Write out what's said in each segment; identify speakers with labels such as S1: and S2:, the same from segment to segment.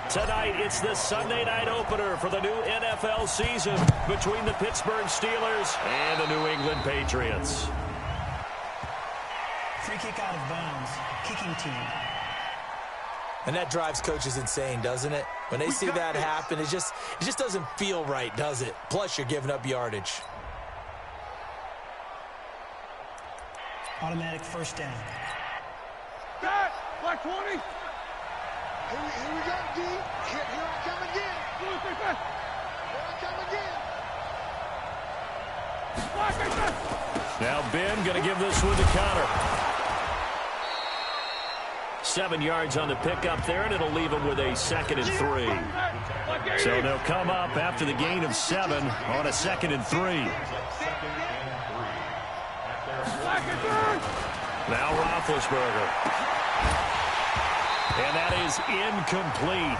S1: Tonight, it's the Sunday night opener for the new NFL season between the Pittsburgh Steelers and the New England Patriots.
S2: Free kick out of bounds, kicking team.
S3: And that drives coaches insane, doesn't it? When they see that happen, it just doesn't feel right, does it? Plus, you're giving up yardage.
S2: Automatic first down.
S4: Back, black 20.
S5: Here we go, D. Here I come again. Here I come again.
S1: Now Ben going to give this one to Connor. 7 yards on the pickup there, and it'll leave him with a 2nd and 3. So they'll come up after the gain of 7 on a 2nd and 3. Now Roethlisberger. And that is incomplete.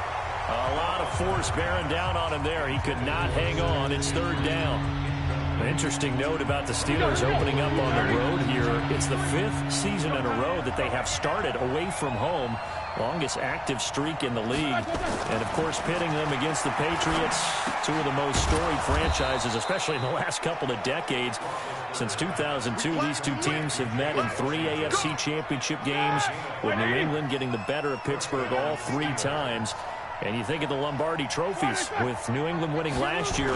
S1: A lot of force bearing down on him there. He could not hang on. It's 3rd down. An interesting note about the Steelers opening up on the road here. It's the 5th season in a row that they have started away from home. Longest active streak in the league. And, of course, pitting them against the Patriots, two of the most storied franchises, especially in the last couple of decades. Since 2002, these two teams have met in 3 AFC championship games, with New England getting the better of Pittsburgh all 3 times. And you think of the Lombardi trophies, with New England winning last year.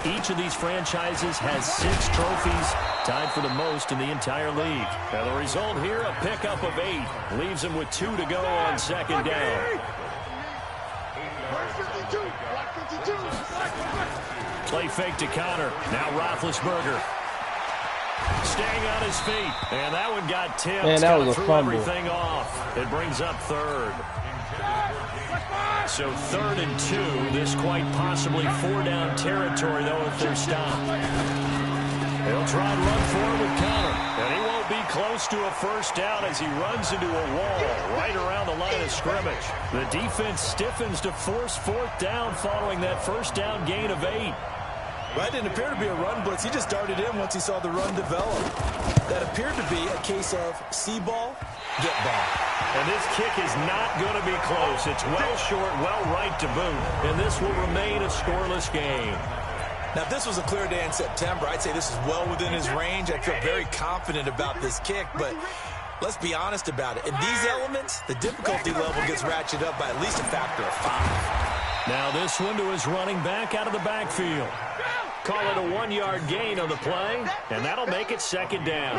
S1: Each of these franchises has 6 trophies, tied for the most in the entire league. Now the result here, a pickup of 8. Leaves them with 2 to go on 2nd down. Play fake to Connor. Now Roethlisberger. Staying on his feet. And that one got tipped.
S6: Man, that was a
S1: threw
S6: fumble.
S1: everything off. It brings up 3rd. So 3rd and 2. This quite possibly 4-down territory, though, if they're stopped. They'll try and run forward with Connor. And he won't be close to a 1st down as he runs into a wall right around the line of scrimmage. The defense stiffens to force 4th down following that 1st down gain of 8.
S3: That didn't appear to be a run blitz. He just darted in once he saw the run develop. That appeared to be a case of see ball, get ball.
S1: And this kick is not going to be close. It's well short, well right to boot. And this will remain a scoreless game.
S3: Now, if this was a clear day in September, I'd say this is well within his range. I feel very confident about this kick, but let's be honest about it. In these elements, the difficulty level gets ratcheted up by at least a factor of 5.
S1: Now this one to his running back out of the backfield. Call it a 1-yard gain on the play, and that'll make it 2nd down.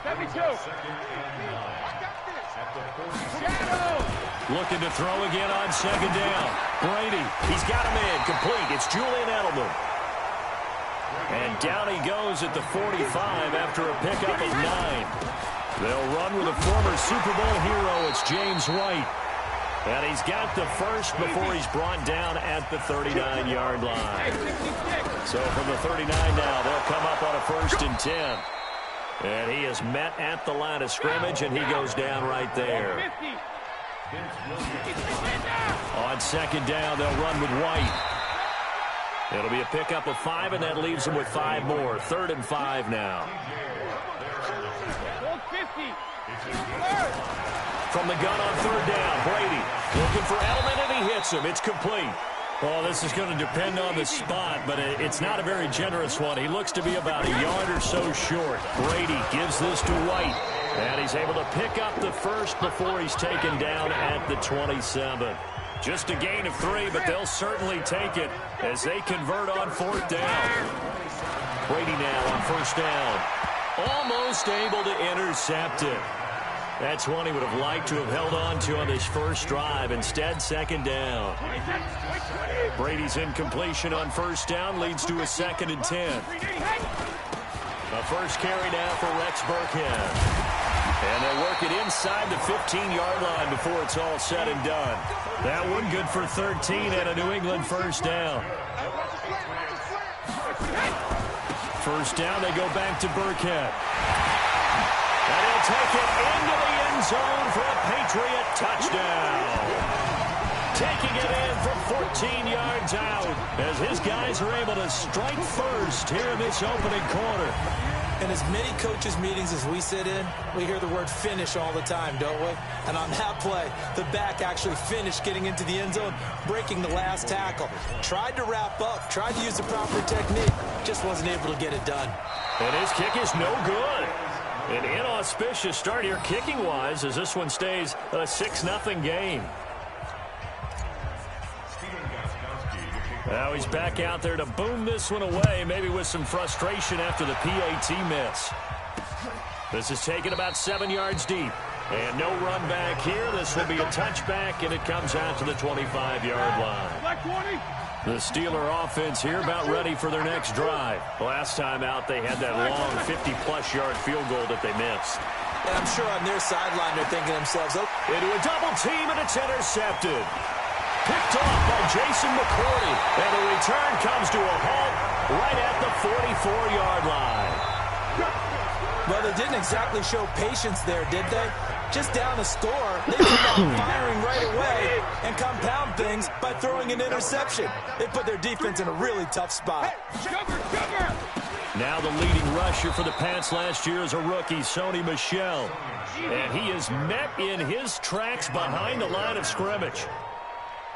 S4: 72.
S1: Looking to throw again on 2nd down. Brady, he's got him in, complete. It's Julian Edelman. And down he goes at the 45 after a pickup of 9. They'll run with a former Super Bowl hero. It's James White. And he's got the 1st before he's brought down at the 39-yard line. So from the 39 now, they'll come up on a 1st and 10. And he is met at the line of scrimmage, and he goes down right there. On 2nd down, they'll run with White. It'll be a pickup of 5, and that leaves them with 5 more. 3rd and 5 now. From the gun on 3rd down, Brady looking for Edelman, and he hits him. It's complete. Well, this is going to depend on the spot, but it's not a very generous one. He looks to be about a yard or so short. Brady gives this to White, and he's able to pick up the 1st before he's taken down at the 27. Just a gain of 3, but they'll certainly take it as they convert on 4th down. Brady now on 1st down. Almost able to intercept it. That's one he would have liked to have held on to on this 1st drive. Instead, 2nd down. Brady's incompletion on 1st down leads to a 2nd and 10. The 1st carry now for Rex Burkhead. And they'll work it inside the 15-yard line before it's all said and done. That one good for 13 and a New England 1st down. 1st down, they go back to Burkhead. And he'll take it into the end zone for a Patriot touchdown. Taking it in from 14 yards out as his guys are able to strike first here in this opening quarter.
S3: In as many coaches' meetings as we sit in, we hear the word finish all the time, don't we? And on that play, the back actually finished getting into the end zone, breaking the last tackle. Tried to wrap up, tried to use the proper technique, just wasn't able to get it done.
S1: And his kick is no good. An inauspicious start here kicking-wise as this one stays a 6-0 game. Now he's back out there to boom this one away, maybe with some frustration after the PAT miss. This is taken about 7 yards deep. And no run back here. This will be a touchback, and it comes out to the 25-yard line. The Steeler offense here about ready for their next drive. Last time out, they had that long 50-plus yard field goal that they missed.
S3: And I'm sure on their sideline they're thinking to themselves, oh,
S1: into a double team, and it's intercepted. Picked off by Jason McCourty. And the return comes to a halt right at the 44-yard line.
S3: Well, they didn't exactly show patience there, did they? Just down a score, they came out firing right away and compound things by throwing an interception. They put their defense in a really tough spot.
S1: Now the leading rusher for the Pats last year is a rookie, Sony Michel. And he is met in his tracks behind the line of scrimmage.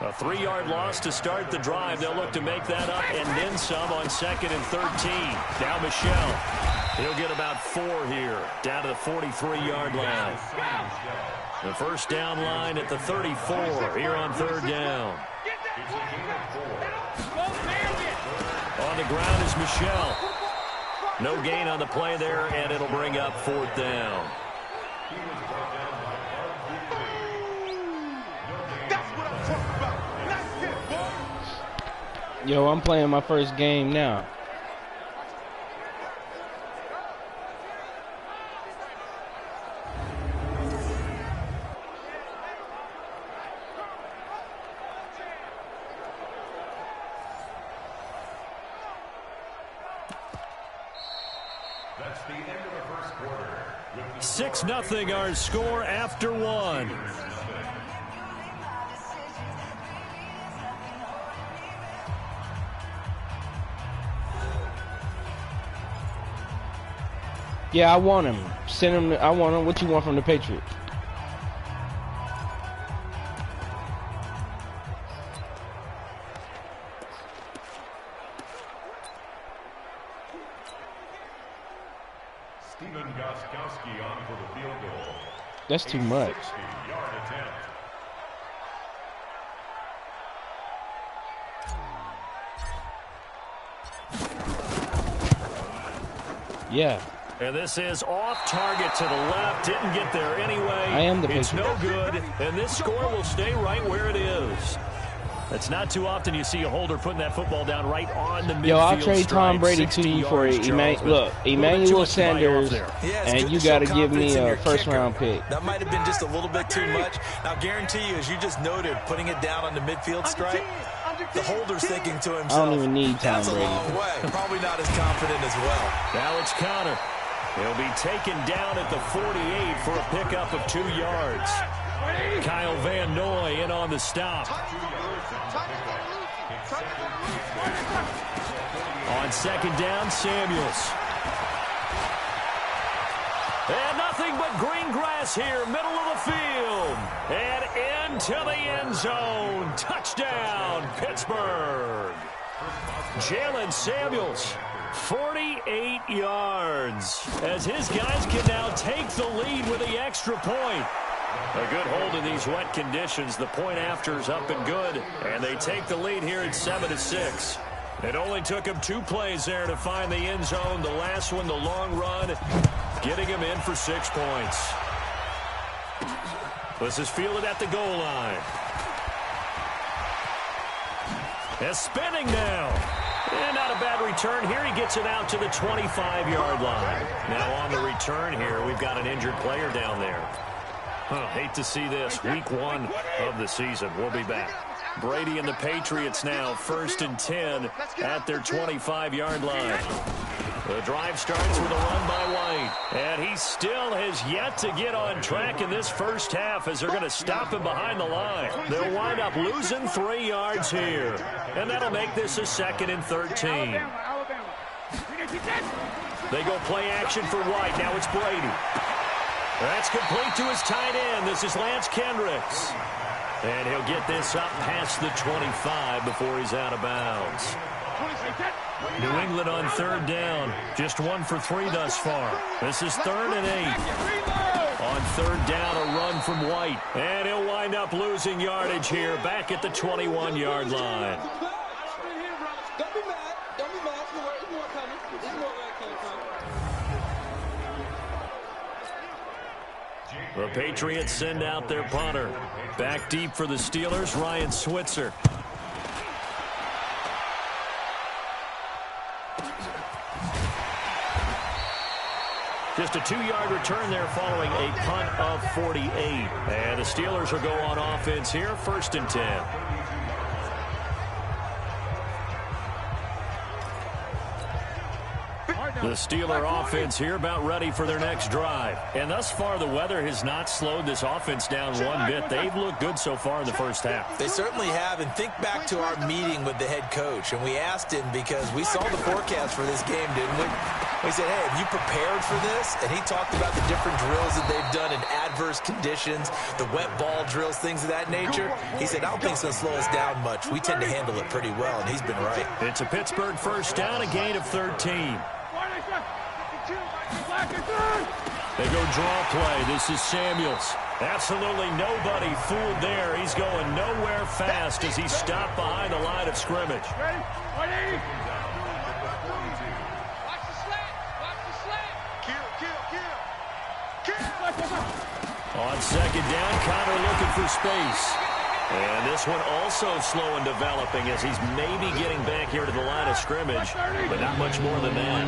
S1: A 3-yard loss to start the drive. They'll look to make that up and then some on 2nd and 13. Now Michel. He'll get about 4 here, down to the 43-yard line. The first down line at the 34 here on 3rd down. On the ground is Michel. No gain on the play there, and it'll bring up 4th down.
S6: Yo, I'm playing my first game now.
S7: That's the end of the first quarter.
S1: 6-0 our score after 1.
S6: Yeah, I want him. Send him. I want him. What you want from the Patriots?
S7: Stephen Gostkowski on for the field goal.
S6: That's too much.
S7: 60-yard attempt.
S6: Yeah.
S1: And this is off target to the left. Didn't get there anyway.
S6: I am the
S1: It's
S6: Patriot.
S1: no good. And this score will stay right where it is. It's not too often you see a holder putting that football down right on the midfield.
S6: Yo, I'll trade
S1: stripe.
S6: Tom Brady to you for Emmanuel Sanders, and you got to give me a first-round pick.
S3: That might have been just a little bit too much. Now, I guarantee you, as you just noted, putting it down on the midfield stripe, the holder's thinking to himself,
S6: I don't even need Tom
S3: that's
S6: Brady.
S3: a long way. Probably not as confident as well.
S1: Now it's Connor. He'll be taken down at the 48 for a pickup of 2 yards. Kyle Van Noy in on the stop. On 2nd down, Samuels. And nothing but green grass here, middle of the field. And into the end zone. Touchdown, Pittsburgh. Jalen Samuels, 48 yards. As his guys can now take the lead with the extra point. A good hold in these wet conditions. The point after's up and good. And they take the lead here at 7-6. It only took him 2 plays there to find the end zone. The last one, the long run, getting him in for 6 points. This is fielded at the goal line. And spinning now. And not a bad return here. He gets it out to the 25-yard line. Now on the return here, we've got an injured player down there. Hate to see this. Week 1 of the season. We'll be back. Brady and the Patriots now 1st and 10 at their 25-yard line. The drive starts with a run by White. And he still has yet to get on track in this first half as they're going to stop him behind the line. They'll wind up losing 3 yards here. And that'll make this a 2nd and 13. They go play action for White. Now it's Brady. That's complete to his tight end. This is Lance Kendricks. And he'll get this up past the 25 before he's out of bounds. New England on third down. Just 1 for 3 thus far. This is 3rd and 8. On third down, a run from White. And he'll wind up losing yardage here back at the 21-yard line.
S8: Don't be mad. Don't be mad. There's more coming. There's more coming.
S1: The Patriots send out their punter. Back deep for the Steelers, Ryan Switzer. Just a 2-yard return there following a punt of 48. And the Steelers will go on offense here, 1st and 10. The Steeler offense here about ready for their next drive. And thus far, the weather has not slowed this offense down one bit. They've looked good so far in the first half.
S3: They certainly have. And think back to our meeting with the head coach. And we asked him because we saw the forecast for this game, didn't we? We said, hey, have you prepared for this? And he talked about the different drills that they've done in adverse conditions, the wet ball drills, things of that nature. He said, I don't think it's going to slow us down much. We tend to handle it pretty well, and he's been right.
S1: It's a Pittsburgh first down, a gain of 13. They go draw play. This is Samuels. Absolutely nobody fooled there. He's going nowhere fast as he stopped behind the line of scrimmage. On second down, Connor looking for space. And this one also slow in developing as he's maybe getting back here to the line of scrimmage, but not much more than that.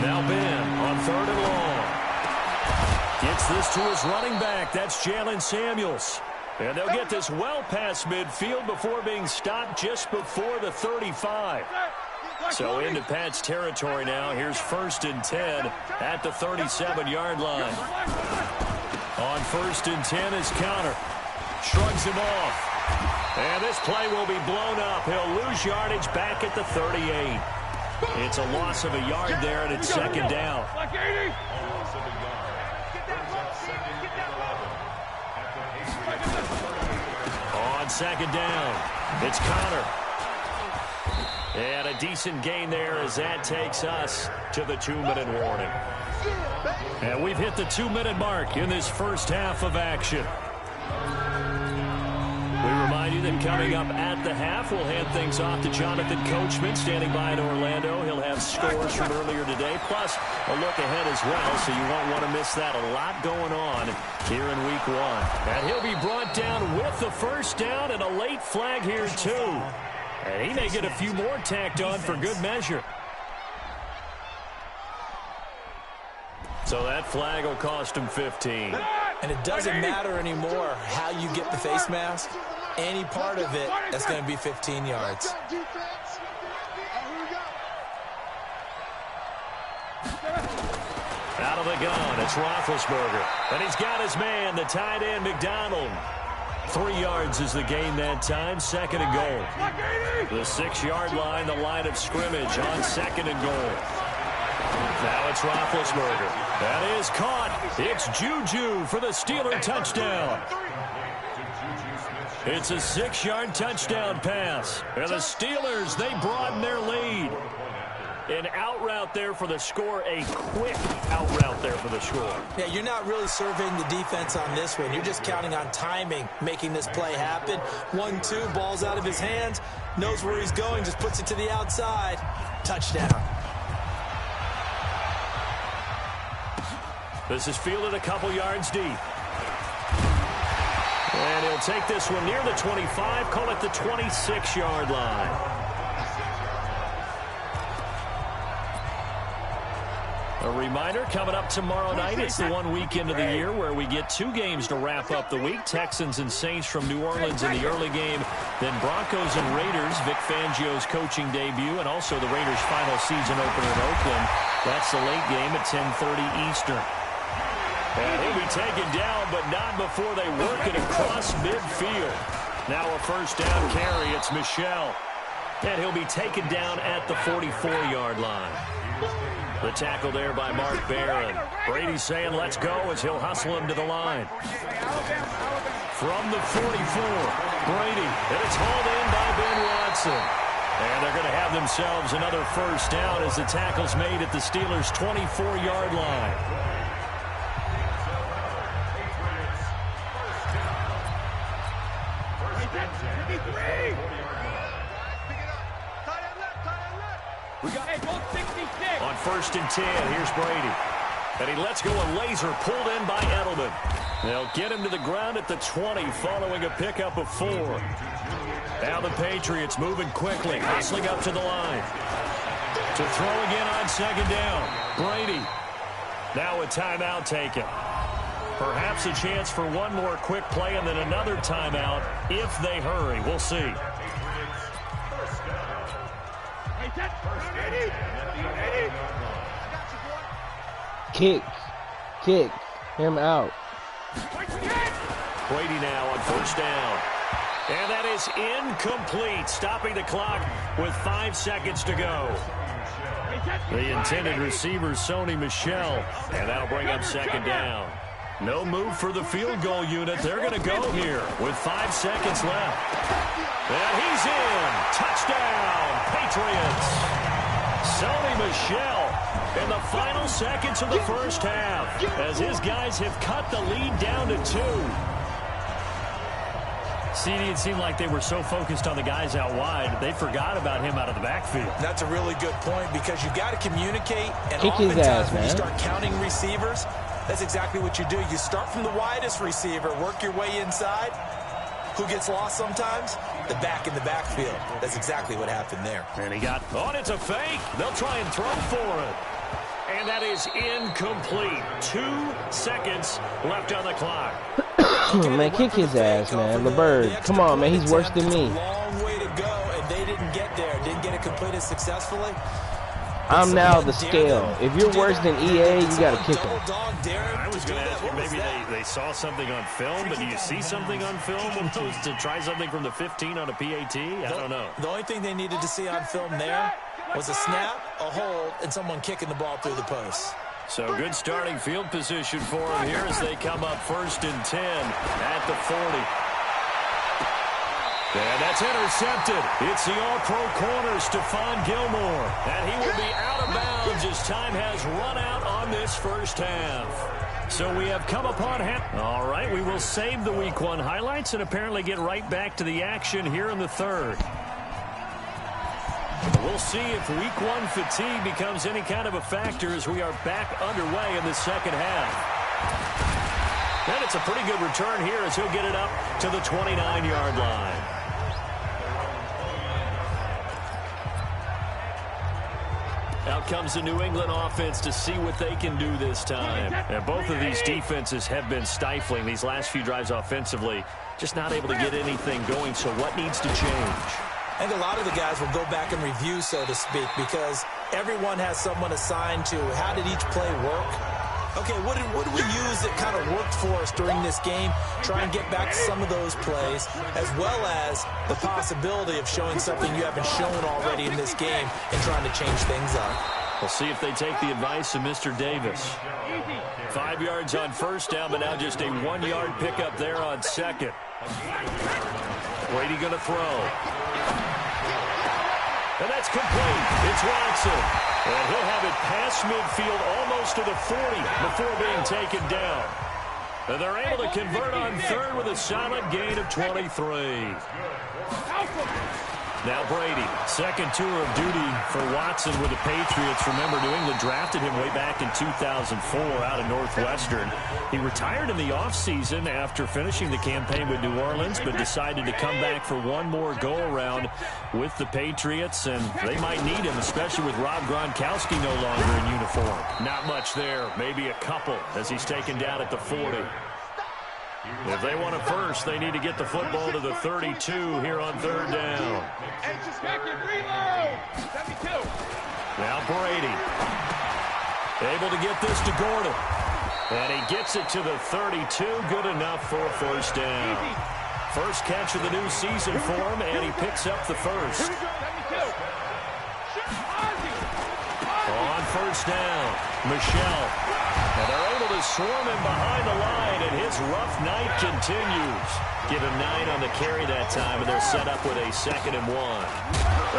S1: Now Ben on 3rd and long. Gets this to his running back. That's Jalen Samuels. And they'll get this well past midfield before being stopped just before the 35. So into Pat's territory now. Here's 1st and 10 at the 37-yard line. On 1st and 10 is Connor. Shrugs him off. And this play will be blown up. He'll lose yardage back at the 38. It's a loss of a yard there, and it's 2nd down. On 2nd down, it's Connor. And a decent gain there as that takes us to the 2-minute warning. And we've hit the 2-minute mark in this first half of action. We remind you that coming up at the half, we'll hand things off to Jonathan Coachman, standing by in Orlando. He'll have scores from earlier today, plus a look ahead as well, so you won't want to miss that. A lot going on here in Week 1. And he'll be brought down with the first down and a late flag here, too. And he may get a few more tacked on for good measure. So that flag will cost him 15.
S3: And it doesn't matter anymore how you get the face mask. Any part of it, that's going to be 15 yards.
S1: Out of the gun, it's Roethlisberger. And he's got his man, the tight end, McDonald. 3 yards is the gain that time, 2nd and goal. The 6-yard line, the line of scrimmage on 2nd and goal. Now it's Roethlisberger. That is caught. It's Juju for the Steeler touchdown. It's a 6-yard touchdown pass. And the Steelers, they broaden their lead. An out route there for the score, a quick out route there for the score.
S3: Yeah, you're not really surveying the defense on this one. You're just counting on timing, making this play happen. 1-2, ball's out of his hands, knows where he's going, just puts it to the outside. Touchdown.
S1: This is fielded a couple yards deep. And he'll take this one near the 25, call it the 26-yard line. A reminder, coming up tomorrow night, it's the one weekend of the year where we get 2 games to wrap up the week. Texans and Saints from New Orleans in the early game. Then Broncos and Raiders, Vic Fangio's coaching debut, and also the Raiders' final season opener in Oakland. That's the late game at 10:30 Eastern. And he'll be taken down, but not before they work it across midfield. Now a first down carry. It's Michel. And he'll be taken down at the 44-yard line. The tackle there by Mark Barron. Brady saying let's go as he'll hustle him to the line. From the 44, Brady, and it's hauled in by Ben Watson. And they're going to have themselves another first down as the tackle's made at the Steelers' 24-yard line. On 1st and 10, here's Brady. And he lets go a laser pulled in by Edelman. They'll get him to the ground at the 20 following a pickup of 4. Now the Patriots moving quickly, hustling up to the line. To throw again on 2nd down. Brady. Now a timeout taken. Perhaps a chance for one more quick play and then another timeout if they hurry. We'll see.
S6: Kick him out.
S1: Brady now on 1st down. And that is incomplete, stopping the clock with 5 seconds to go. The intended receiver, Sony Michel, and that'll bring up 2nd down. No move for the field goal unit. They're going to go here with 5 seconds left. And he's in. Touchdown, Patriots. Sony Michel in the final seconds of the first half as his guys have cut the lead down to 2. CD, it seemed like they were so focused on the guys out wide, they forgot about him out of the backfield.
S3: That's a really good point because you've got to communicate. And
S6: kick his ass,
S3: when
S6: man.
S3: you start counting receivers, that's exactly what you do. You start from the widest receiver, work your way inside. Who gets lost sometimes? The back in the backfield. That's exactly what happened there.
S1: And he got, it's a fake. They'll try and throw for it. And that is incomplete. 2 seconds left on the clock.
S6: Man, kick his ass, man. LeBird, come on, man. He's worse than me.
S3: Long way to go, and they didn't get there. Didn't get it completed successfully.
S6: I'm now the scale. If you're worse than EA, you got to kick him.
S1: I was going to ask you, maybe they saw something on film, but do you see something on film to try something from the 15 on a PAT? I don't know.
S3: The only thing they needed to see on film there was a snap, a hold, and someone kicking the ball through the post.
S1: So good starting field position for them here as they come up 1st and 10 at the 40. And that's intercepted. It's the all-pro corner, Stephon Gilmore. And he will be out of bounds as time has run out on this first half. So we have come upon half. All right, we will save the Week 1 highlights and apparently get right back to the action here in the 3rd. We'll see if Week 1 fatigue becomes any kind of a factor as we are back underway in the 2nd half. And it's a pretty good return here as he'll get it up to the 29-yard line. Out comes the New England offense to see what they can do this time. And both of these defenses have been stifling these last few drives offensively. Just not able to get anything going, so what needs to change?
S3: I think a lot of the guys will go back and review, so to speak, because everyone has someone assigned to how did each play work. Okay, what did we use that kind of worked for us during this game? Try and get back to some of those plays, as well as the possibility of showing something you haven't shown already in this game and trying to change things up.
S1: We'll see if they take the advice of Mr. Davis. 5 yards on 1st down, but now just a 1-yard pickup there on 2nd. Brady going to throw. And that's complete. It's Watson. And he'll have it past midfield almost to the 40 before being taken down. And they're able to convert on 3rd with a solid gain of 23. Now Brady, 2nd tour of duty for Watson with the Patriots. Remember, New England drafted him way back in 2004 out of Northwestern. He retired in the offseason after finishing the campaign with New Orleans, but decided to come back for one more go-around with the Patriots, and they might need him, especially with Rob Gronkowski no longer in uniform. Not much there, maybe a couple, as he's taken down at the 40. If they want it first, they need to get the football to the 32 here on 3rd down. Now Brady. Able to get this to Gordon. And he gets it to the 32. Good enough for a 1st down. First catch of the new season for him, and he picks up the 1st. first down. Michel. And they're able to swarm him behind the line, and his rough night continues. Give him 9 on the carry that time, and they're set up with a 2nd and 1.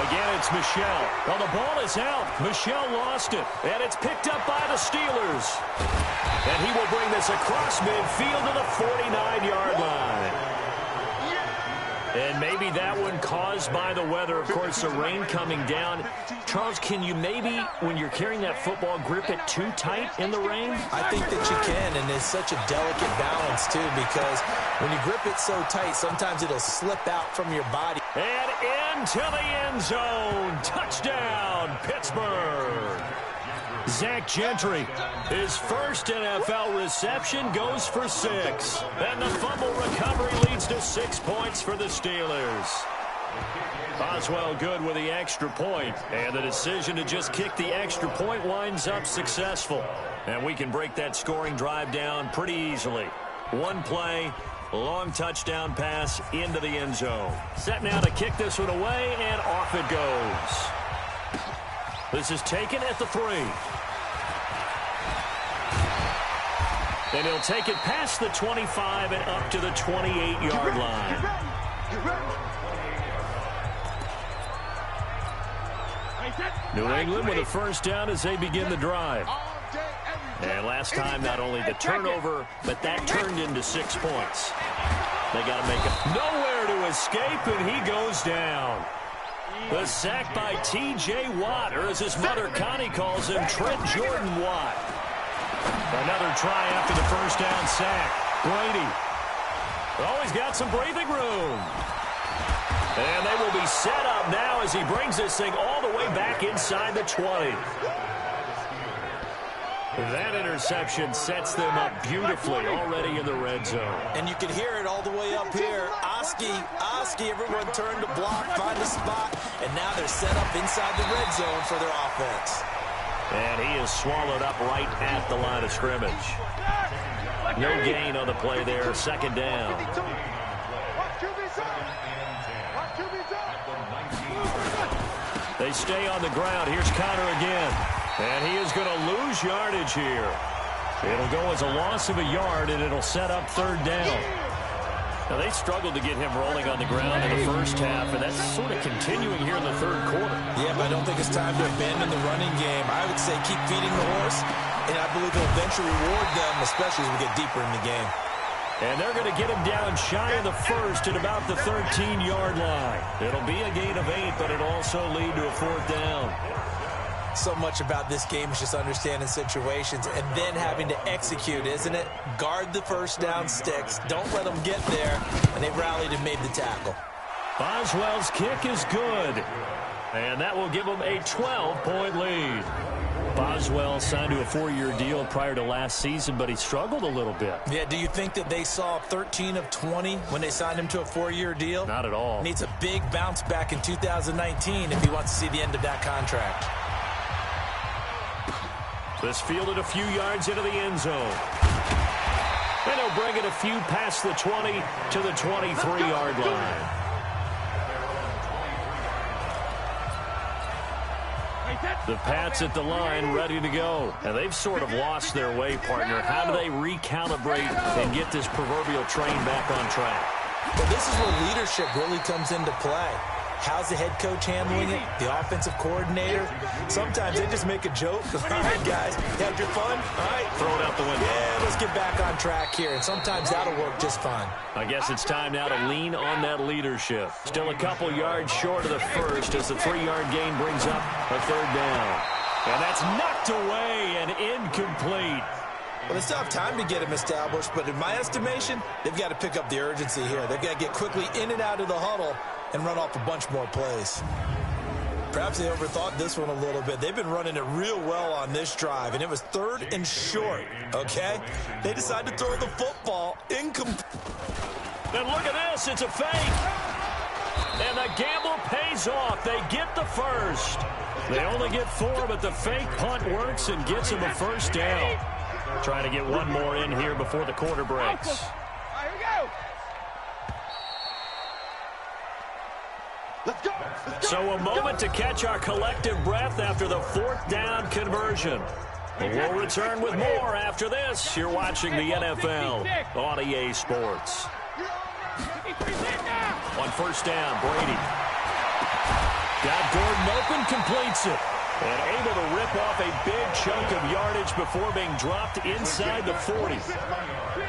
S1: Again, it's Michel. Well, the ball is out. Michel lost it, and it's picked up by the Steelers. And he will bring this across midfield to the 49-yard line. And maybe that one caused by the weather. Of course, the rain coming down. Charles, can you maybe, when you're carrying that football, grip it too tight in the rain?
S3: I think that you can, and it's such a delicate balance, too, because when you grip it so tight, sometimes it'll slip out from your body.
S1: And into the end zone. Touchdown, Pittsburgh. Zach Gentry, his first NFL reception, goes for 6. And the fumble recovery leads to 6 points for the Steelers. Boswell good with the extra point, and the decision to just kick the extra point winds up successful. And we can break that scoring drive down pretty easily. One play, long touchdown pass into the end zone. Set now to kick this one away, and off it goes. This is taken at the 3. And he'll take it past the 25 and up to the 28-yard line. New England with a first down as they begin the drive. And last time, not only the turnover, but that turned into 6 points. They got to make it. Nowhere to escape, and he goes down. The sack by T.J. Watt, or as his mother Connie calls him, Trent Jordan Watt. Another try after the first down sack. Brady. Oh, he's got some breathing room. And they will be set up now as he brings this thing all the way back inside the 20. That interception sets them up beautifully already in the red zone.
S3: And you can hear it all the way up here. Oski, everyone turned to block, find a spot, and now they're set up inside the red zone for their offense.
S1: And he is swallowed up right at the line of scrimmage. No gain on the play there, 2nd down. They stay on the ground. Here's Connor again. And he is going to lose yardage here. It'll go as a loss of a yard, and it'll set up 3rd down. Now, they struggled to get him rolling on the ground in the first half, and that's sort of continuing here in the 3rd quarter.
S3: Yeah, but I don't think it's time to abandon the running game. I would say keep feeding the horse, and I believe it'll eventually reward them, especially as we get deeper in the game.
S1: And they're going to get him down shy of the 1st at about the 13-yard line. It'll be a gain of 8, but it'll also lead to a 4th down.
S3: So much about this game is just understanding situations and then having to execute, isn't it? Guard the first down sticks. Don't let them get there. And they rallied and made the tackle.
S1: Boswell's kick is good. And that will give them a 12-point lead. Boswell signed to a 4-year deal prior to last season, but he struggled a little bit.
S3: Yeah, do you think that they saw 13 of 20 when they signed him to a 4-year deal?
S1: Not at all.
S3: Needs a big bounce back in 2019 if he wants to see the end of that contract.
S1: This fielded a few yards into the end zone. And he'll bring it a few past the 20 to the 23-yard line. The Pats at the line ready to go. And they've sort of lost their way, partner. How do they recalibrate and get this proverbial train back on track?
S3: Well, this is where leadership really comes into play. How's the head coach handling it? The offensive coordinator? Sometimes they just make a joke. All right, guys, you had your fun? All right.
S1: Throw it out the window.
S3: Yeah, let's get back on track here. And sometimes that'll work just fine.
S1: I guess it's time now to lean on that leadership. Still a couple yards short of the first as the 3-yard gain brings up a 3rd down. And that's knocked away and incomplete.
S3: Well, they still have time to get him established, but in my estimation, they've got to pick up the urgency here. They've got to get quickly in and out of the huddle and run off a bunch more plays. Perhaps they overthought this one a little bit. They've been running it real well on this drive, and it was 3rd and short, okay? They decided to throw the football incomplete.
S1: And look at this, it's a fake. And the gamble pays off. They get the first. They only get 4, but the fake punt works and gets them a 1st down. Trying to get one more in here before the quarter breaks.
S4: All right, here we go.
S5: Let's go.
S1: So a moment to catch our collective breath after the 4th down conversion. We'll return with more after this. You're watching the NFL on EA Sports. On 1st down, Brady. Got Gordon open, completes it. And able to rip off a big chunk of yardage before being dropped inside the 40.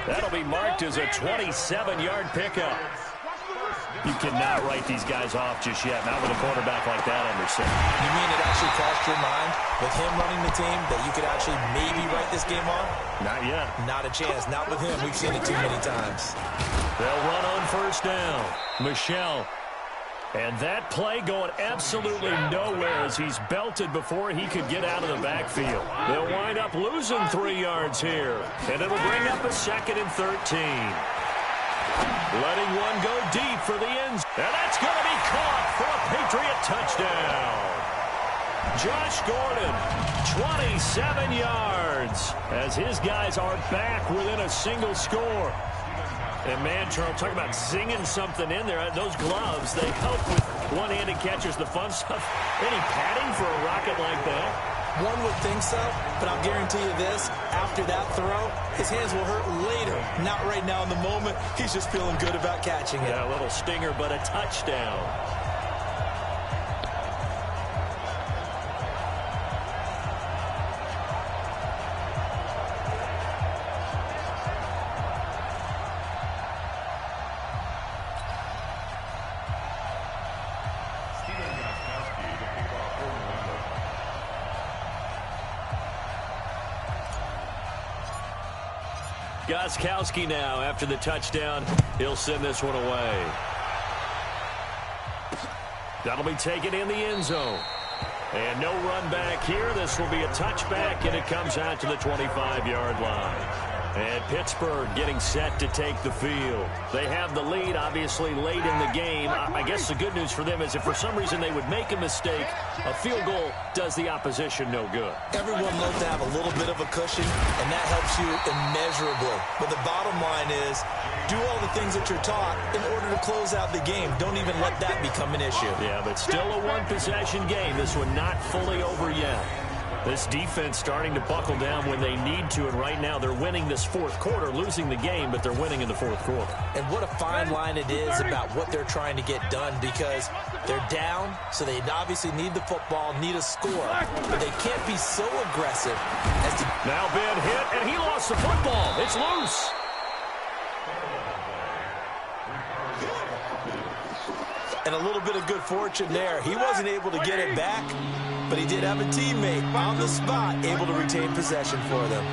S1: That'll be marked as a 27-yard pickup. You cannot write these guys off just yet, not with a quarterback like that under center.
S3: You mean it actually crossed your mind with him running the team that you could actually maybe write this game off?
S1: Not yet.
S3: Not a chance. Not with him. We've seen it too many times.
S1: They'll run on 1st down. Michel. And that play going absolutely nowhere as he's belted before he could get out of the backfield. They'll wind up losing 3 yards here. And it'll bring up a 2nd and 13. Letting one go deep for the ends. And that's going to be caught for a Patriot touchdown. Josh Gordon, 27 yards, as his guys are back within a single score. And, man, Charles, talk about zinging something in there. Those gloves, they help with one-handed catches, the fun stuff. Any padding for a rocket like that?
S3: One would think so, but I'll guarantee you this. After that throw, his hands will hurt later. Not right now in the moment. He's just feeling good about catching it.
S1: Yeah, a little stinger, but a touchdown. Gostkowski now after the touchdown. He'll send this one away. That'll be taken in the end zone. And no run back here. This will be a touchback, and it comes out to the 25-yard line. And Pittsburgh getting set to take the field. They have the lead, obviously, late in the game. I guess the good news for them is if for some reason they would make a mistake, a field goal does the opposition no good.
S3: Everyone loves to have a little bit of a cushion, and that helps you immeasurably. But the bottom line is, do all the things that you're taught in order to close out the game. Don't even let that become an issue.
S1: Yeah, but still a one-possession game. This one not fully over yet. This defense starting to buckle down when they need to, and right now they're winning this 4th quarter, losing the game, but they're winning in the 4th quarter.
S3: And what a fine line it is about what they're trying to get done, because they're down, so they obviously need the football, need a score, but they can't be so aggressive as to...
S1: Now Ben hit, and he lost the football. It's loose.
S3: And a little bit of good fortune there. He wasn't able to get it back, but he did have a teammate on the spot able to retain possession for them.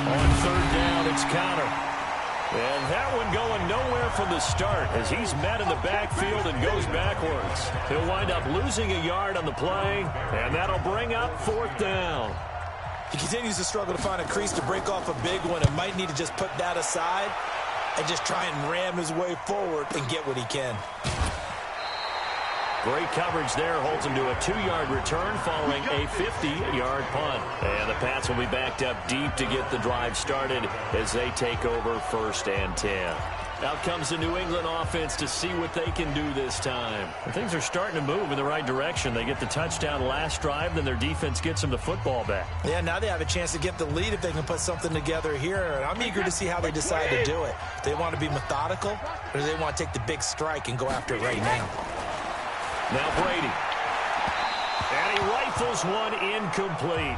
S1: On 3rd down, it's Connor. And that one going nowhere from the start as he's met in the backfield and goes backwards. He'll wind up losing a yard on the play, and that'll bring up 4th down.
S3: He continues to struggle to find a crease to break off a big one and might need to just put that aside and just try and ram his way forward and get what he can.
S1: Great coverage there, holds him to a 2-yard return following a 50-yard punt. And the Pats will be backed up deep to get the drive started as they take over 1st and 10. Out comes the New England offense to see what they can do this time. And things are starting to move in the right direction. They get the touchdown last drive, then their defense gets them the football back.
S3: Yeah, now they have a chance to get the lead if they can put something together here. And I'm eager to see how they decide to do it. Do they want to be methodical, or do they want to take the big strike and go after it right now?
S1: Now Brady. And he rifles one incomplete.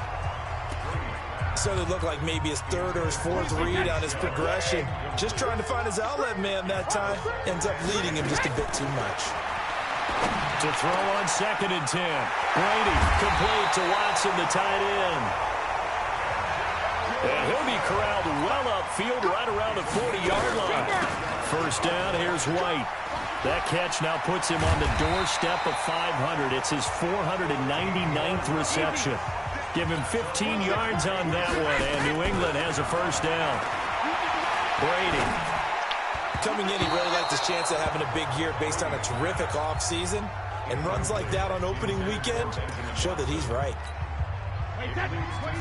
S3: So it looked like maybe his 3rd or his 4th read on his progression. Just trying to find his outlet man that time. Ends up leading him just a bit too much.
S1: To throw on 2nd and 10. Brady complete to Watson, the tight end. And he'll be corralled well upfield right around the 40-yard line. 1st down, here's White. That catch now puts him on the doorstep of 500. It's his 499th reception. Give him 15 yards on that one, and New England has a 1st down. Brady.
S3: Coming in, he really liked his chance of having a big year based on a terrific offseason. And runs like that on opening weekend show that he's right.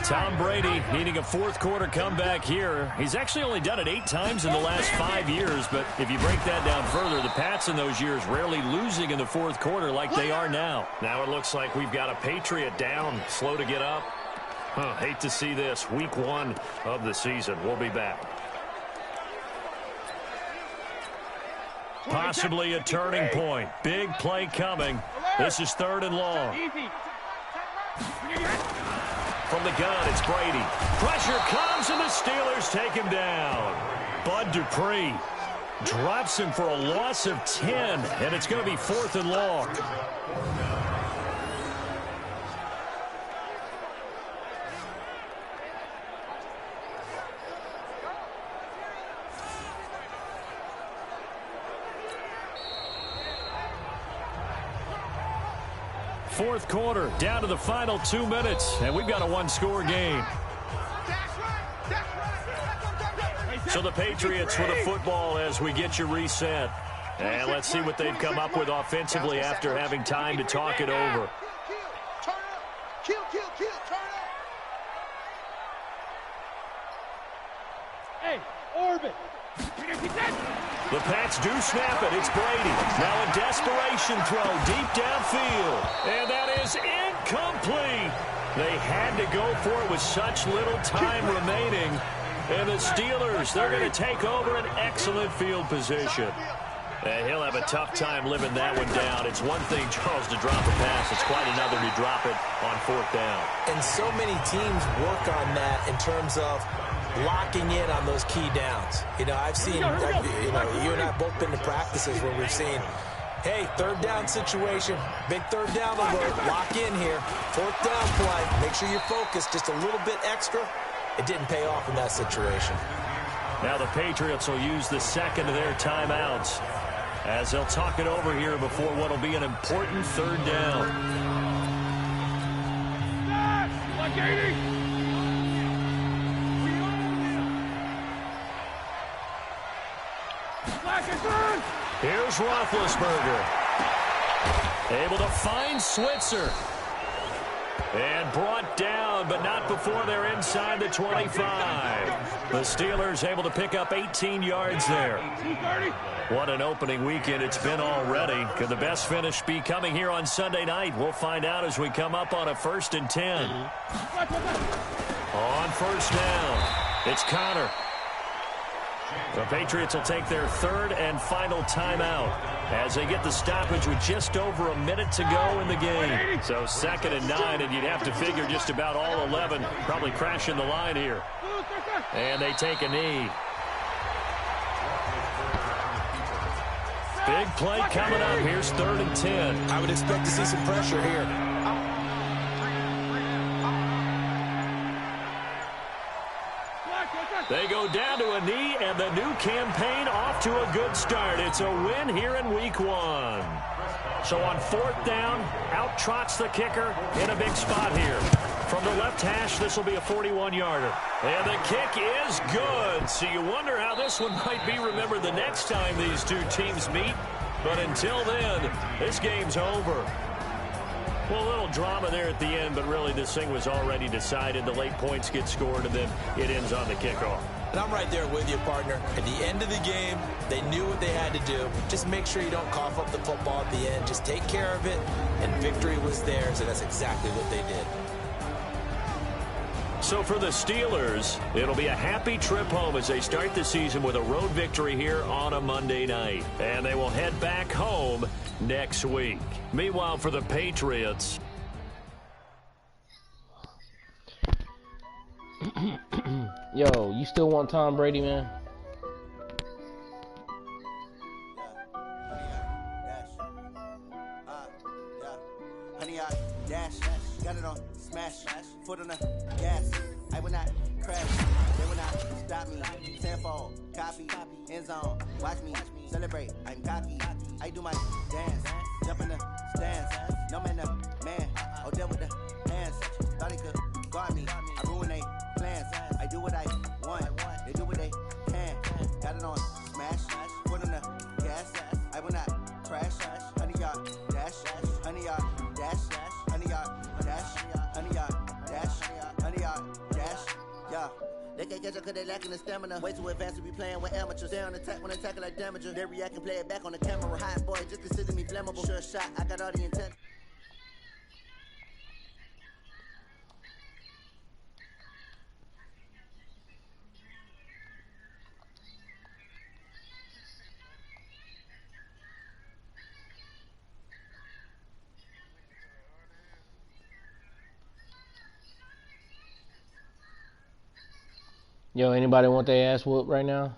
S1: Tom Brady needing a fourth-quarter comeback here. He's actually only done it 8 times in the last 5 years, but if you break that down further, the Pats in those years rarely losing in the fourth quarter like they are now. Now it looks like we've got a Patriot down, slow to get up. Hate to see this. Week 1 of the season. We'll be back. Possibly a turning point. Big play coming. This is 3rd and long. From the gun, it's Brady. Pressure comes, and the Steelers take him down. Bud Dupree drops him for a loss of 10, and it's going to be 4th and long. Fourth quarter, down to the final 2 minutes, and we've got a one-score game. So the Patriots with a football as we get you reset. And let's see what they've come up with offensively after having time to talk it over.
S5: Kill, turn up.
S4: Hey, Orbit.
S1: The Pats do snap it. It's Brady. Now a desperation throw deep downfield. And that is incomplete. They had to go for it with such little time remaining. And the Steelers, they're going to take over an excellent field position. And he'll have a tough time living that one down. It's one thing, Charles, to drop a pass. It's quite another to drop it on 4th down.
S3: And so many teams work on that in terms of locking in on those key downs. You know, I've seen, you and I have both been to practices where we've seen, hey, 3rd down situation, big 3rd down alert, lock in here, 4th down play, make sure you're focused just a little bit extra. It didn't pay off in that situation.
S1: Now the Patriots will use the second of their timeouts as they'll talk it over here before what will be an important 3rd down.
S4: Like 80.
S1: Here's Roethlisberger. Able to find Switzer. And brought down, but not before they're inside the 25. The Steelers able to pick up 18 yards there. What an opening weekend it's been already. Could the best finish be coming here on Sunday night? We'll find out as we come up on a 1st and 10. On 1st down, it's Connor. The Patriots will take their 3rd and final timeout as they get the stoppage with just over a minute to go in the game. So 2nd and 9, and you'd have to figure just about all 11 probably crashing the line here. And they take a knee. Big play coming up. Here's 3rd and 10.
S3: I would expect to see some pressure here.
S1: They go down to a knee, and the new campaign off to a good start. It's a win here in Week 1. So on 4th down, out trots the kicker in a big spot here. From the left hash, this will be a 41-yarder. And the kick is good. So you wonder how this one might be remembered the next time these two teams meet. But until then, this game's over. Well, a little drama there at the end, but really this thing was already decided. The late points get scored, and then it ends on the kickoff.
S3: And I'm right there with you, partner. At the end of the game, they knew what they had to do. Just make sure you don't cough up the football at the end. Just take care of it, and victory was theirs, and that's exactly what they did.
S1: So for the Steelers, it'll be a happy trip home as they start the season with a road victory here on a Monday night. And they will head back home next week. Meanwhile, for the Patriots.
S6: Yo, you still want Tom Brady, man?
S9: Honey, I dash, got it on smash, foot on the gas. I will not crash, they will not stop me. Tenfold, copy, end zone, watch me celebrate. I'm cocky, I do my dance, jump in the stands. No man, man, oh, deal with the hands. Thought he could guard me, I ruin they plans. I do what I want, they do what they can. Got it on smash, foot on the gas. I will not crash, honey, y'all dash, honey, y'all dash, honey, y'all dash, honey, y'all dash. They can't catch up cause they lacking the stamina. Way too advanced to be playing with amateurs. They on attack when they tackle like damager. They react and play it back on the camera. Hot boy, just consider me flammable. Sure shot, I got all the intent.
S6: Yo, anybody want their ass whooped right now?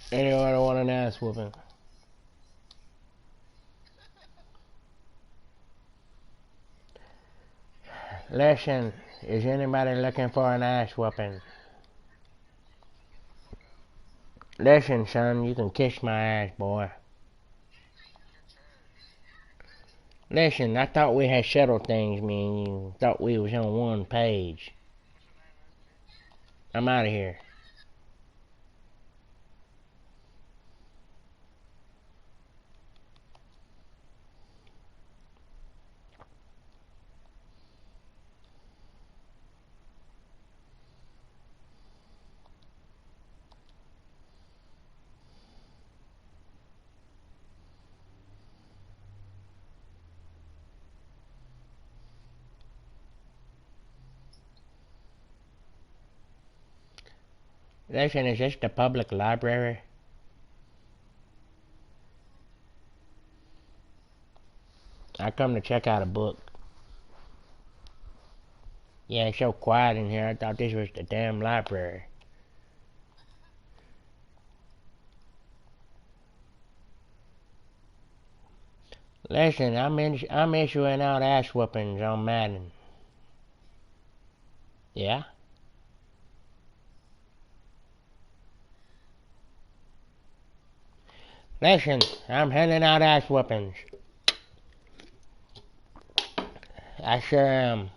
S6: Anybody want an ass whooping? Listen, is anybody looking for an ass whooping? Listen, son, you can kiss my ass, boy. Listen, I thought we had settled things, me and you. Thought we was on one page. I'm out of here. Listen, is this the public library? I come to check out a book. Yeah, it's so quiet in here, I thought this was the damn library. Listen, I'm issuing out ass whoopings on Madden. Yeah? Listen, I'm handing out ass whoopings. I sure am.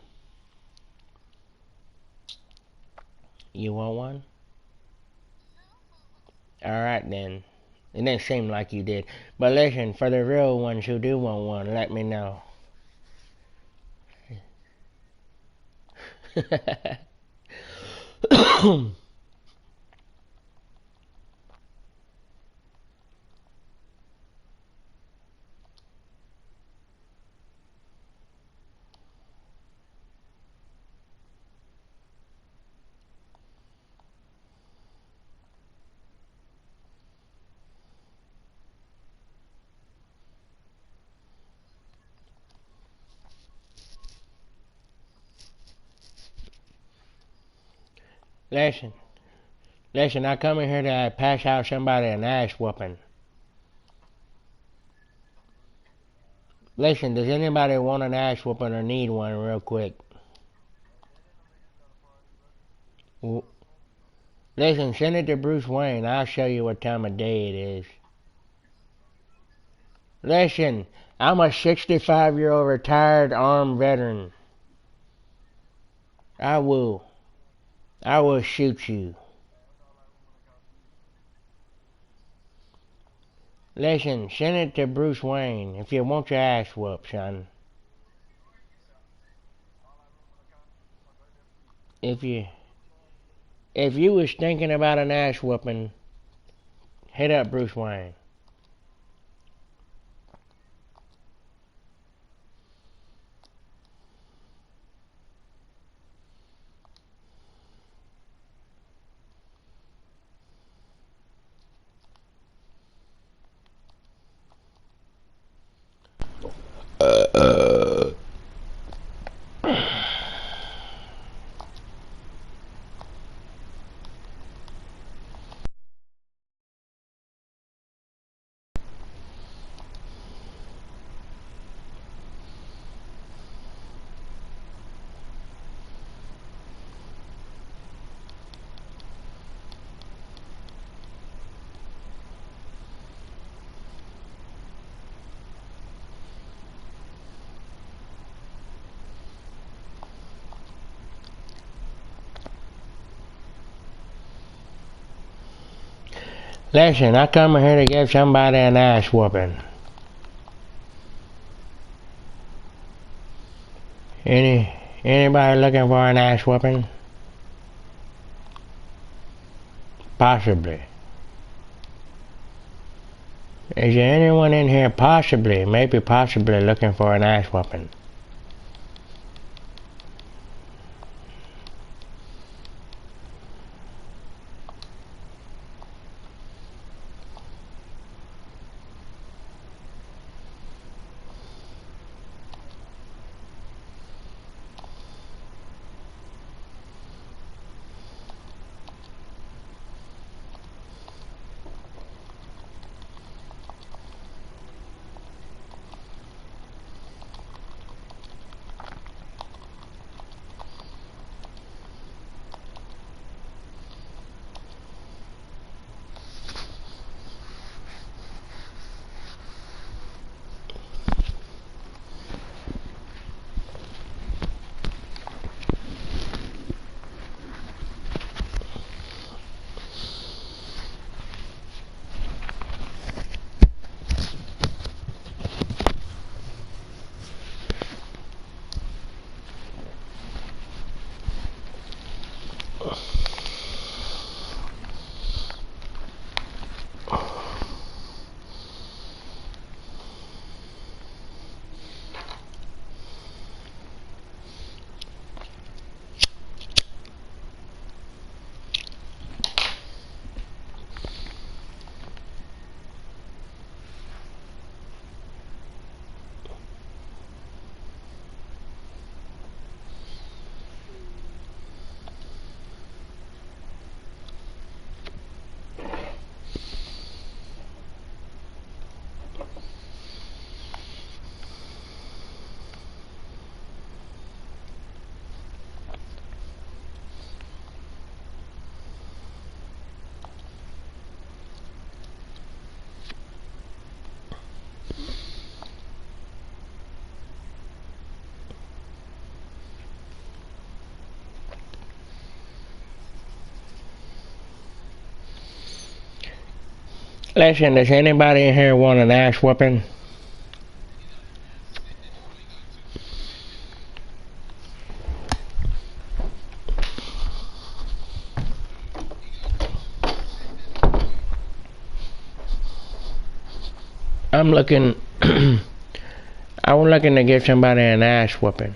S6: You want one? Alright then. It didn't seem like you did. But listen, for the real ones who do want one, let me know. Listen, I come in here to pass out somebody an ass whooping. Listen, does anybody want an ass whooping or need one real quick? Listen, send it to Bruce Wayne. I'll show you what time of day it is. Listen, I'm a 65-year-old retired armed veteran. I will shoot you. Listen, send it to Bruce Wayne if you want your ass whooped, son. If you was thinking about an ass whooping, hit up Bruce Wayne. Listen, I come here to give somebody an ass whooping. Anybody looking for an axe whooping? Possibly. Is there anyone in here possibly looking for an axe whooping? Listen, does anybody in here want an axe whooping? I'm looking to give somebody an ass whooping.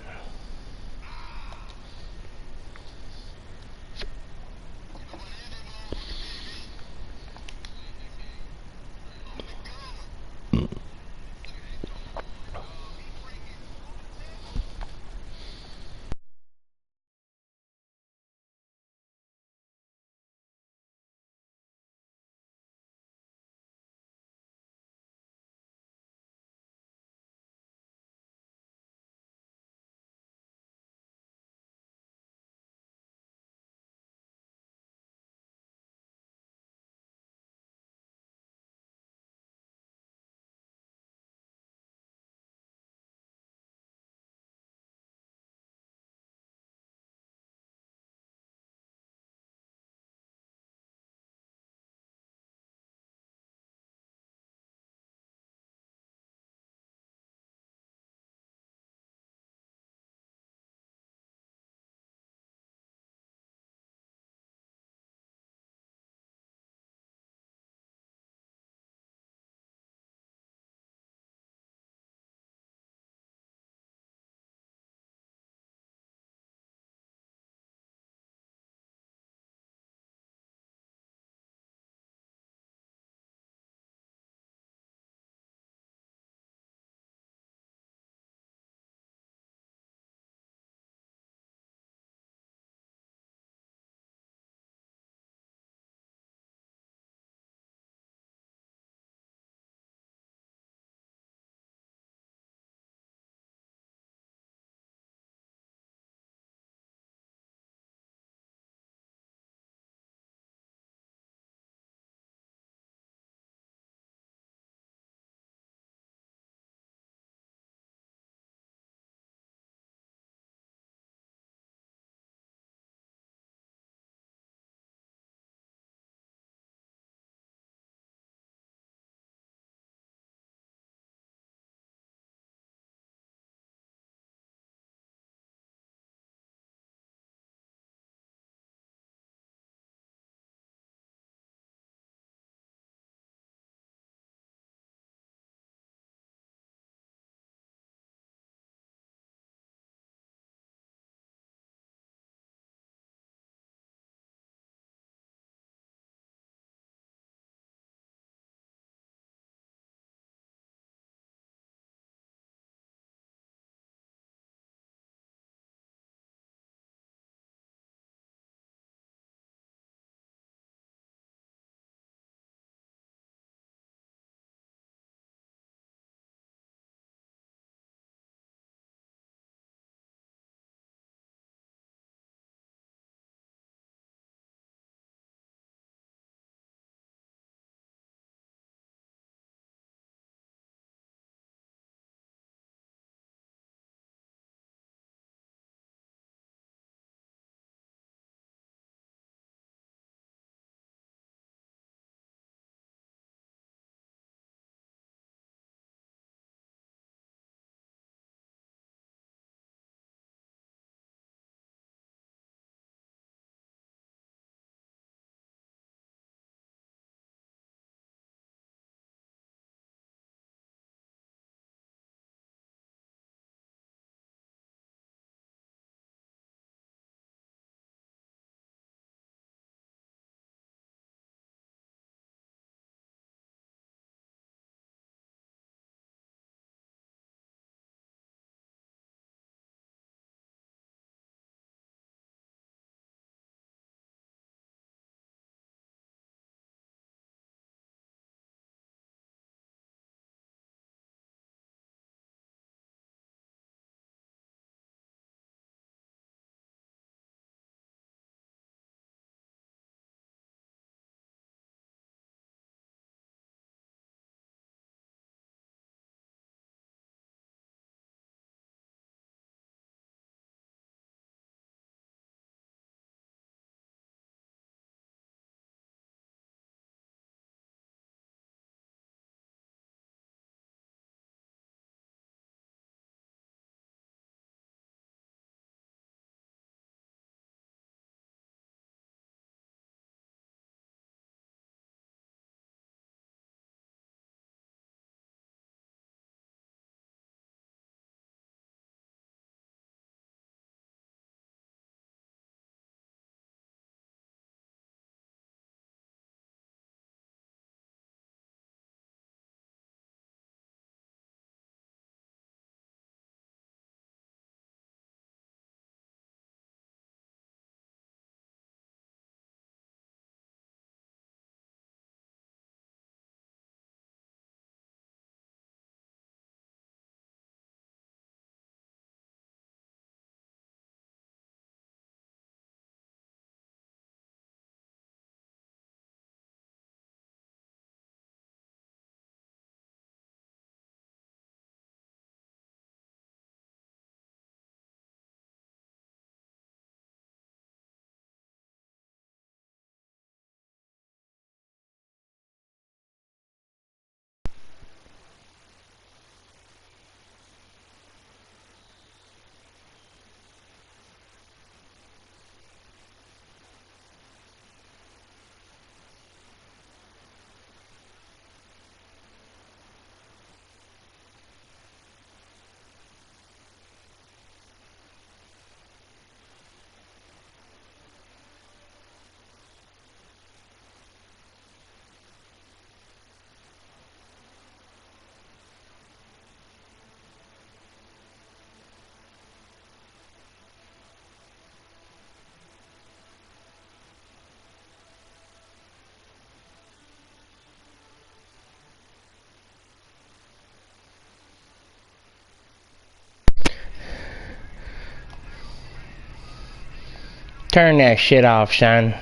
S6: Turn that shit off, son.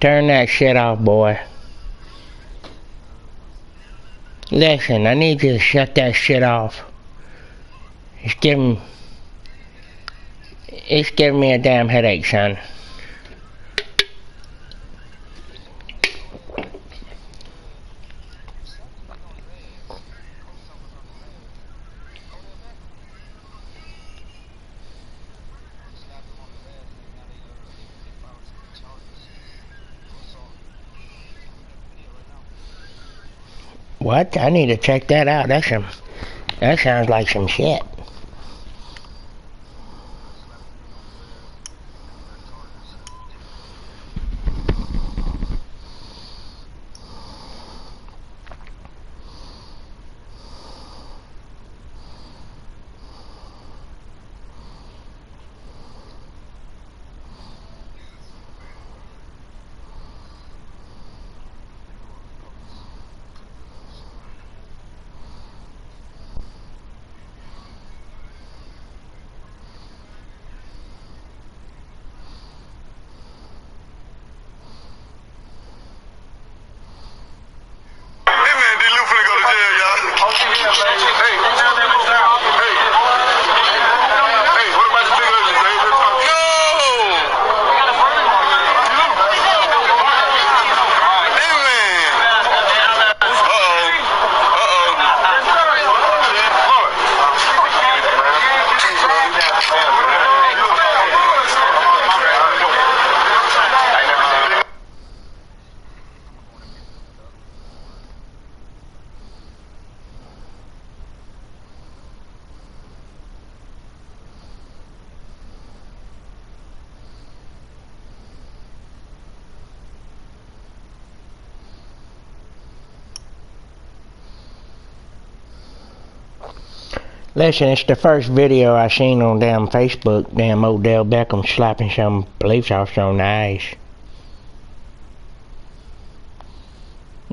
S6: Turn that shit off, boy. Listen, I need you to shut that shit off. It's giving me a damn headache, son. What? I need to check that out. That sounds like some shit. Listen, it's the first video I seen on damn Facebook. Damn Odell Beckham slapping some police officer on the eyes.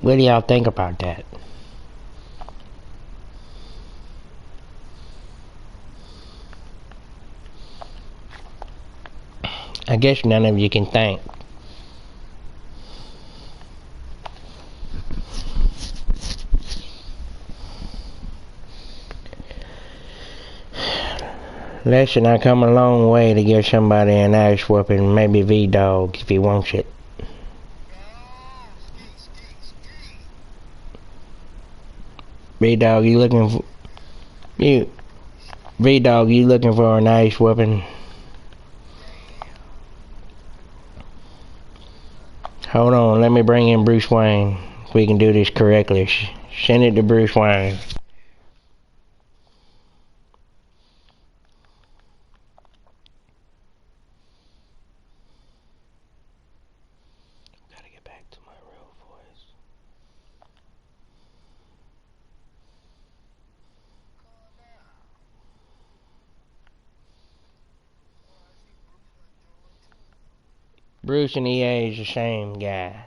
S6: What do y'all think about that? I guess none of you can think. Listen, I come a long way to give somebody an ass whooping, maybe V-Dog if he wants it. V-Dog, you looking for V-Dog, you looking for an ass whooping? Hold on, let me bring in Bruce Wayne. If we can do this correctly. Send it to Bruce Wayne. Gotta get back to my real voice. Bruce and EA is the same guy.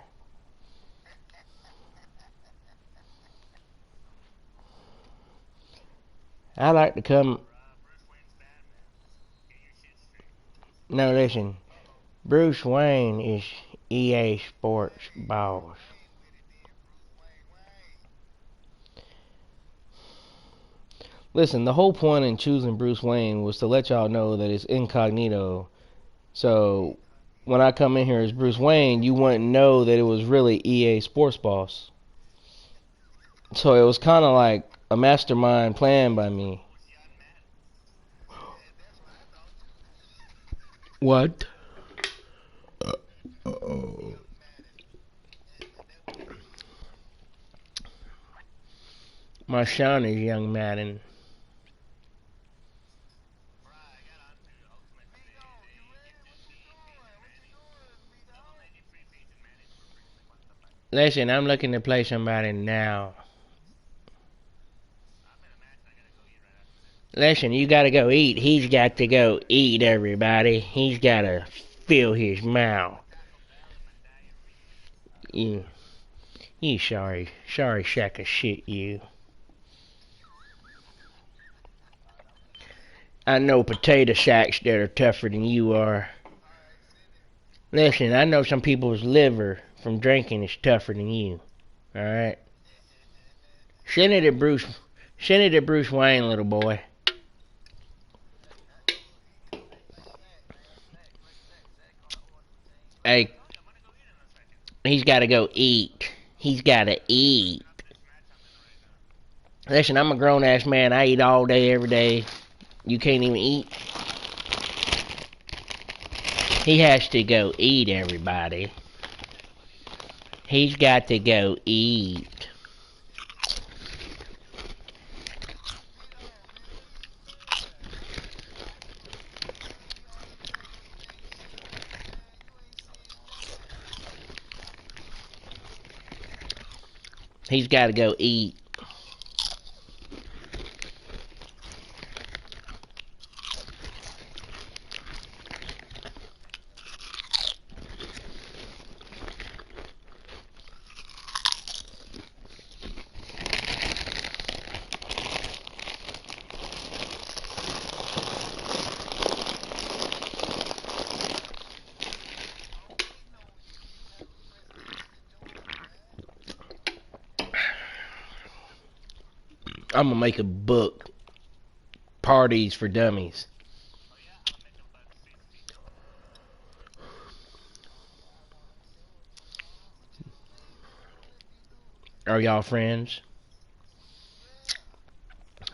S6: I like to come... No, listen. Bruce Wayne is EA Sports boss. Listen, the whole point in choosing Bruce Wayne was to let y'all know that it's incognito. So, when I come in here as Bruce Wayne, you wouldn't know that it was really EA Sports boss. So it was kind of like a mastermind plan by me. What? Uh-oh. My son is young Madden. Listen, I'm looking to play somebody now. Listen, you gotta go eat. He's got to go eat, everybody. He's gotta fill his mouth. You sorry sack of shit, you. I know potato sacks that are tougher than you are. Listen, I know some people's liver from drinking is tougher than you. Alright? Send it to Bruce Wayne, little boy. Hey, he's gotta go eat. He's gotta eat. Listen, I'm a grown-ass man. I eat all day, every day. You can't even eat. He has to go eat, everybody. He's got to go eat. He's got to go eat. I'm gonna make a book. Parties for Dummies. Are y'all friends?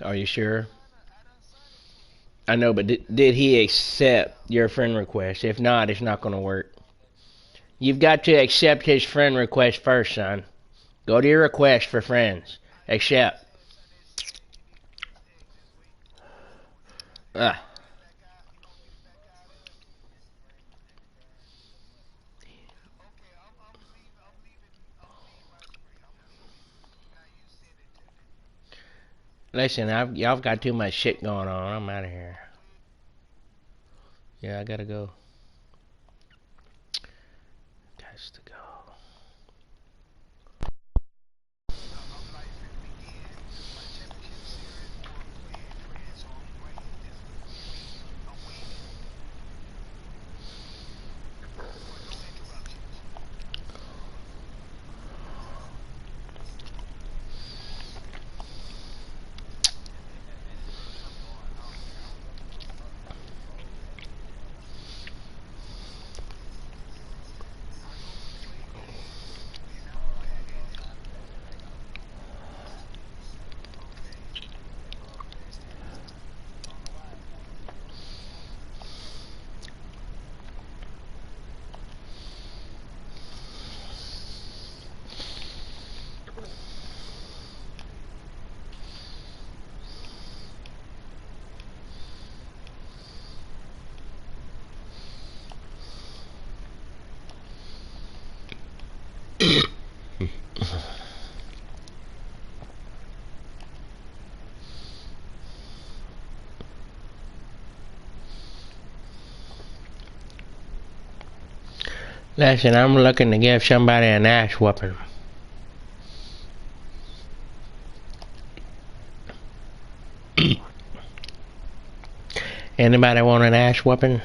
S6: Are you sure? I know, but did he accept your friend request? If not, it's not gonna work. You've got to accept his friend request first, son. Go to your request for friends. Accept. Ah. Listen, y'all got too much shit going on. I'm out of here. Yeah, I gotta go. Has to go. Listen, I'm looking to give somebody an ass whooping. Anybody want an ass whooping?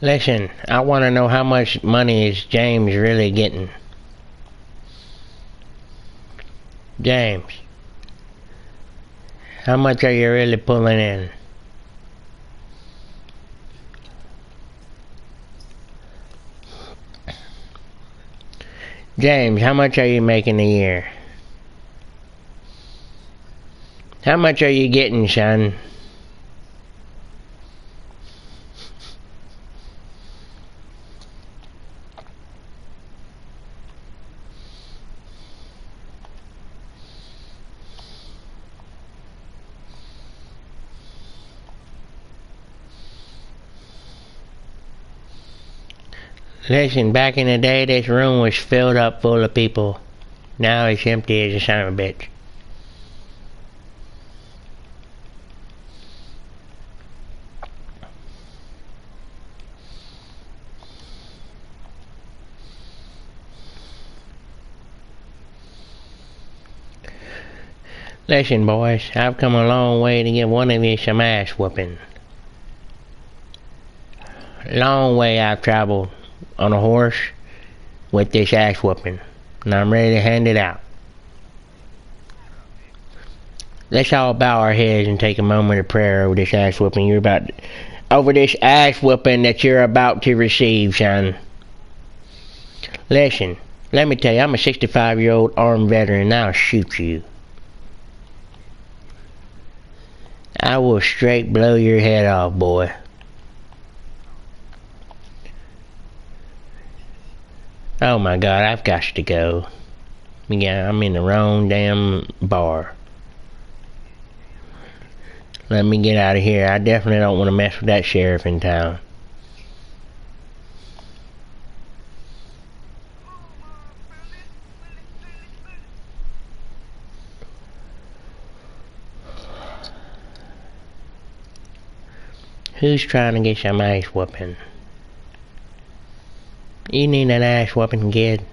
S6: Listen, I want to know how much money is James really getting. James, how much are you really pulling in? James, how much are you making a year? How much are you getting, son? Listen, back in the day, this room was filled up full of people. Now it's empty as a son of a bitch. Listen, boys, I've come a long way to give one of you some ass whooping. Long way I've traveled on a horse with this ass whooping, and I'm ready to hand it out. Let's all bow our heads and take a moment of prayer over this ass whooping that you're about to receive, son. Listen, let me tell you, I'm a 65-year-old armed veteran, and I'll shoot you. I will straight blow your head off, boy. Oh my God, I've got to go. Yeah, I'm in the wrong damn bar. Let me get out of here. I definitely don't want to mess with that sheriff in town. Who's trying to get some ass whooping? You need an ass whooping, kid?